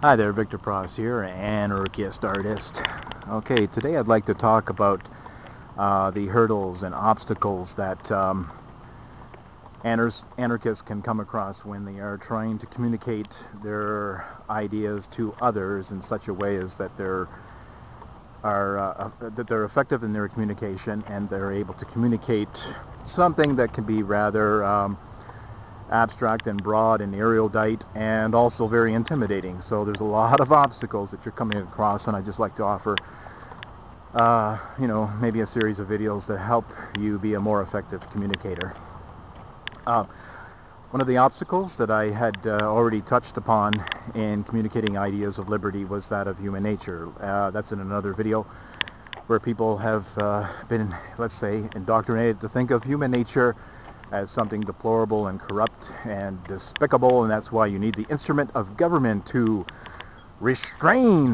Hi there, Victor Pross here, Anarchist Artist. Okay, today I'd like to talk about the hurdles and obstacles that anarchists can come across when they are trying to communicate their ideas to others in such a way as that they're effective in their communication and they're able to communicate something that can be rather abstract and broad and erudite and also very intimidating. So there's a lot of obstacles that you're coming across, and I'd just like to offer maybe a series of videos that help you be a more effective communicator. One of the obstacles that I had already touched upon in communicating ideas of liberty was that of human nature. That's in another video where people have been, let's say, indoctrinated to think of human nature as something deplorable and corrupt and despicable, and that's why you need the instrument of government to restrain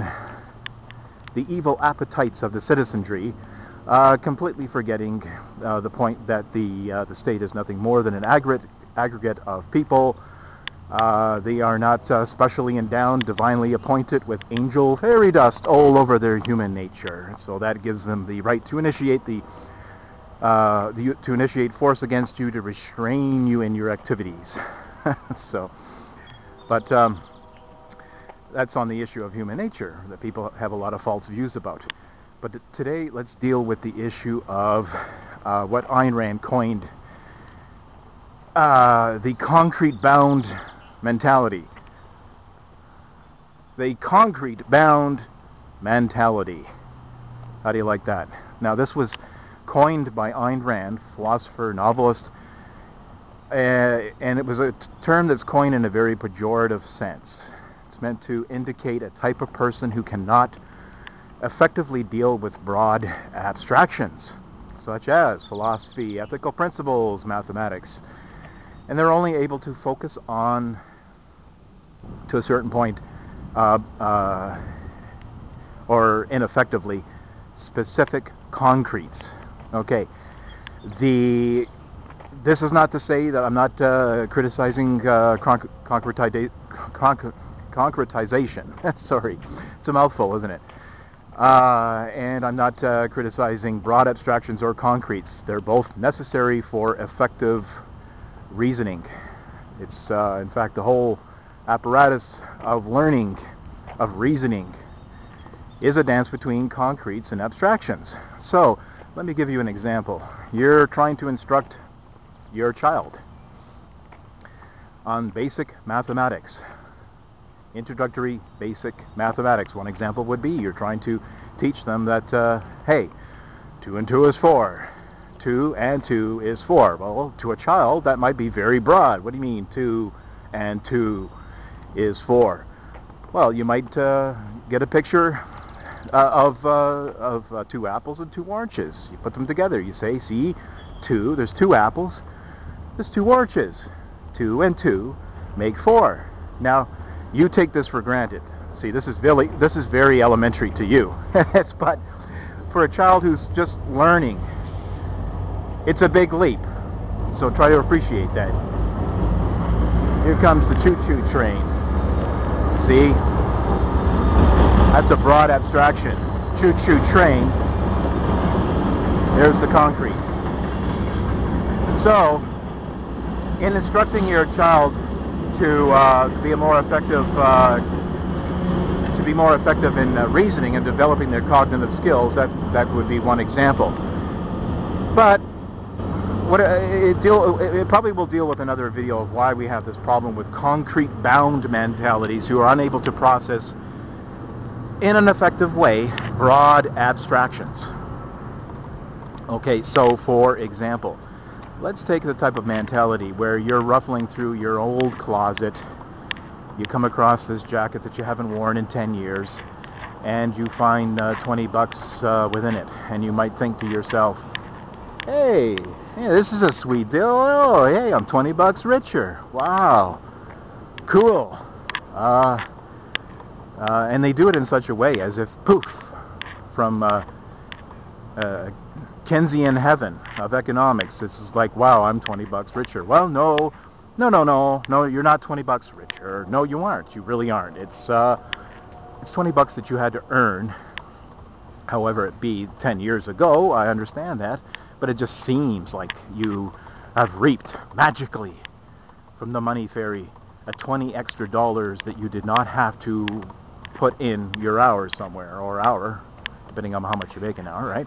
the evil appetites of the citizenry, completely forgetting the point that the state is nothing more than an aggregate of people. They are not specially endowed, divinely appointed with angel fairy dust all over their human nature. So that gives them the right to initiate to initiate force against you, to restrain you in your activities. But that's on the issue of human nature that people have a lot of false views about. But today, let's deal with the issue of what Ayn Rand coined the concrete bound mentality. The concrete bound mentality. How do you like that? Now, this was coined by Ayn Rand, philosopher, novelist, and it was a term that's coined in a very pejorative sense. It's meant to indicate a type of person who cannot effectively deal with broad abstractions, such as philosophy, ethical principles, mathematics, and they're only able to focus on, to a certain point, or ineffectively, specific concretes. Okay, this is not to say that I'm not criticizing concretization. Sorry, it's a mouthful, isn't it? And I'm not criticizing broad abstractions or concretes. They're both necessary for effective reasoning. It's in fact the whole apparatus of learning, of reasoning, is a dance between concretes and abstractions. So let me give you an example. You're trying to instruct your child on basic mathematics, introductory basic mathematics. One example would be you're trying to teach them that, hey, 2 and 2 is 4. 2 and 2 is 4. Well, to a child, that might be very broad. What do you mean 2 and 2 is 4? Well, you might get a picture of 2 apples and 2 oranges. You put them together. You say, see, 2, there's 2 apples, there's 2 oranges. 2 and 2 make 4. Now, you take this for granted. See, this is very elementary to you. But for a child who's just learning, it's a big leap. So try to appreciate that. Here comes the choo-choo train. See? That's a broad abstraction. Choo-choo train. There's the concrete. So, in instructing your child to be more effective in reasoning and developing their cognitive skills, that would be one example. But it probably will deal with another video of why we have this problem with concrete bound mentalities who are unable to process in an effective way broad abstractions. Okay, so for example, let's take the type of mentality where you're ruffling through your old closet, you come across this jacket that you haven't worn in 10 years, and you find 20 bucks within it, and you might think to yourself, hey, this is a sweet deal. Oh, hey, I'm 20 bucks richer. Wow, cool. And they do it in such a way as if, poof, from Keynesian heaven of economics, this is like, wow, I'm 20 bucks richer. Well, no, No, you're not 20 bucks richer. No, you aren't. You really aren't. It's 20 bucks that you had to earn, however it be, 10 years ago. I understand that, but it just seems like you have reaped magically from the money fairy a $20 extra that you did not have to put in your hours somewhere, or hour, depending on how much you make an hour, right?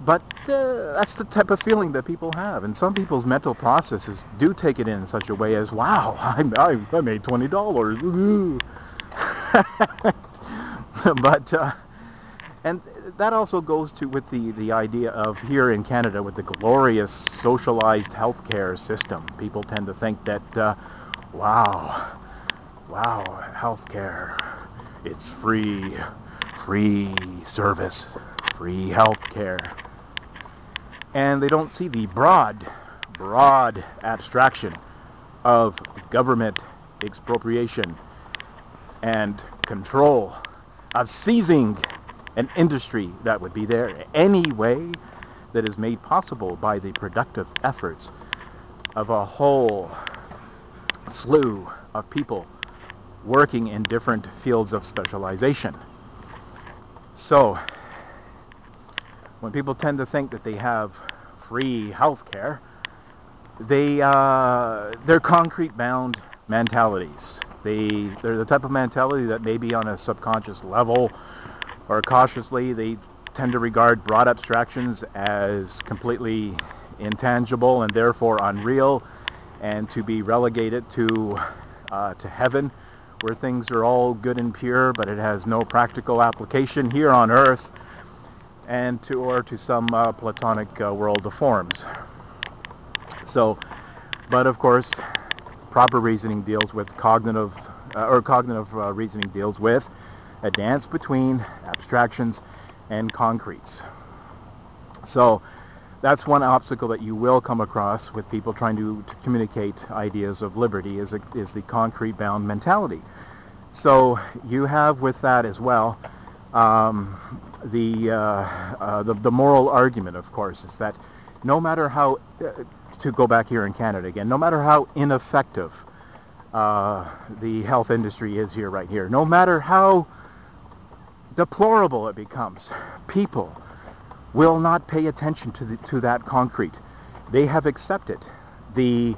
But that's the type of feeling that people have, and some people's mental processes do take it in such a way as, wow, I made $20. Woo-hoo. But and that also goes to with the idea of here in Canada with the glorious socialized healthcare system. People tend to think that wow, healthcare, it's free service, free healthcare, and they don't see the broad abstraction of government expropriation and control, of seizing an industry that would be there anyway, that is made possible by the productive efforts of a whole slew of people working in different fields of specialization. So when people tend to think that they have free health care, they're concrete bound mentalities. They're the type of mentality that maybe on a subconscious level or cautiously they tend to regard broad abstractions as completely intangible and therefore unreal, and to be relegated to heaven, where things are all good and pure, but it has no practical application here on earth, and to some Platonic world of forms. So, but of course, proper reasoning deals with cognitive reasoning deals with a dance between abstractions and concretes. So that's one obstacle that you will come across with people trying to communicate ideas of liberty, is the concrete bound mentality. So you have with that as well the moral argument, of course, is that no matter how, to go back here in Canada again, no matter how ineffective the health industry is here, right here, no matter how deplorable it becomes, people will not pay attention to that concrete. They have accepted the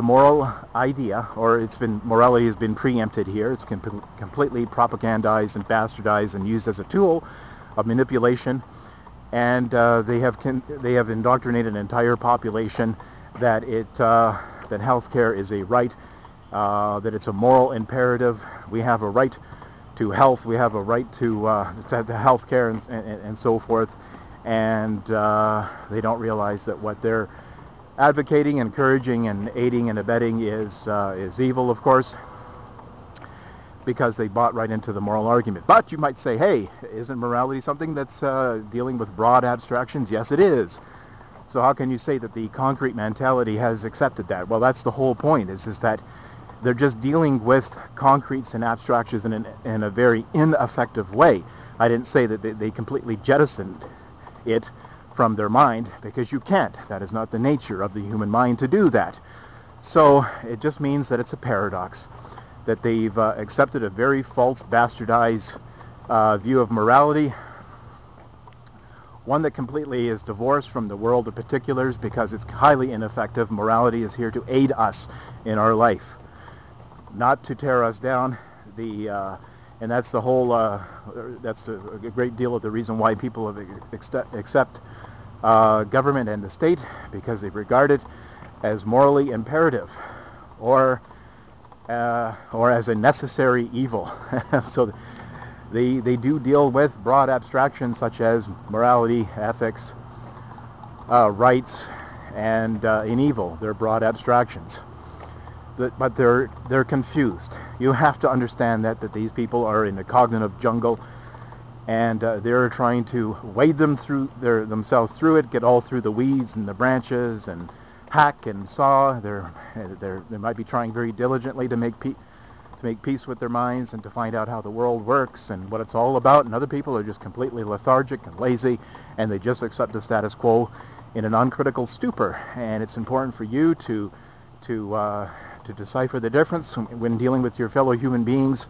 moral idea, or morality has been preempted here. It's completely propagandized and bastardized and used as a tool of manipulation, and they have indoctrinated an entire population that that healthcare is a right, that it's a moral imperative. We have a right to health. We have a right to health care and so forth, and they don't realize that what they're advocating, encouraging, and aiding and abetting is evil, of course, because they bought right into the moral argument. But you might say, hey, isn't morality something that's dealing with broad abstractions? Yes, it is. So how can you say that the concrete mentality has accepted that? Well, that's the whole point, is that they're just dealing with concretes and abstractions in a very ineffective way. I didn't say that they completely jettisoned it from their mind, because you can't. That is not the nature of the human mind to do that. So it just means that it's a paradox, that they've accepted a very false, bastardized view of morality, one that completely is divorced from the world of particulars, because it's highly ineffective. Morality is here to aid us in our life, not to tear us down. And that's the whole, that's a great deal of the reason why people have accept government and the state, because they regard it as morally imperative, or as a necessary evil. So they do deal with broad abstractions such as morality, ethics, rights, and in evil. They're broad abstractions. But they're confused. You have to understand that these people are in a cognitive jungle, and they're trying to wade themselves through it, get all through the weeds and the branches, and hack and saw. They might be trying very diligently to make peace with their minds and to find out how the world works and what it's all about. And other people are just completely lethargic and lazy, and they just accept the status quo in an uncritical stupor, and it's important for you to decipher the difference when dealing with your fellow human beings.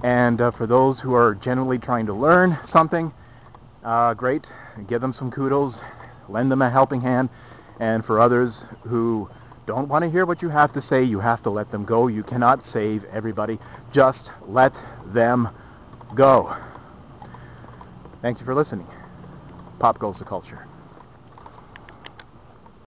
And for those who are genuinely trying to learn something, great, give them some kudos, lend them a helping hand. And for others who don't want to hear what you have to say, you have to let them go. You cannot save everybody. Just let them go. Thank you for listening. Pop goes the culture.